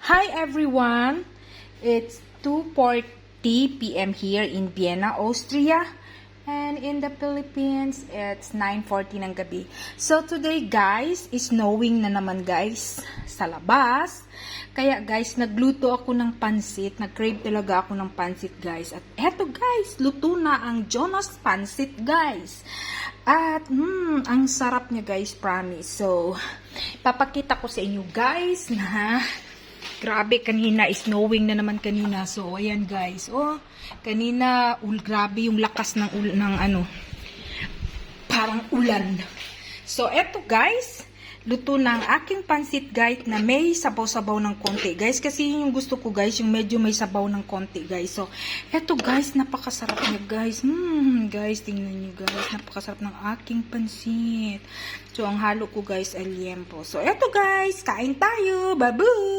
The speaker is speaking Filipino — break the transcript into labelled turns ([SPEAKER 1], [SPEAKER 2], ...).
[SPEAKER 1] Hi everyone! It's 2:40 p.m. here in Vienna, Austria. And in the Philippines, it's 9:40 ng gabi. So today guys, is snowing na naman guys sa labas. Kaya guys, nagluto ako ng pansit. Nag-crave talaga ako ng pansit guys. At eto guys, luto na ang Jonas Pansit guys. At ang sarap niya guys, promise. So, papakita ko sa inyo guys na grabe, kanina is snowing na naman kanina. So, ayan guys. Oh, kanina, grabe yung lakas ng parang ulan. So, eto guys, luto na ang aking pansit guys na may sabaw-sabaw ng konti. Guys, kasi yung gusto ko guys, yung medyo may sabaw ng konti guys. So, eto guys, napakasarap niya guys. Guys, tingnan nyo guys, napakasarap ng aking pansit. So, ang halo ko guys ay liempo. So, eto guys, kain tayo. Babu!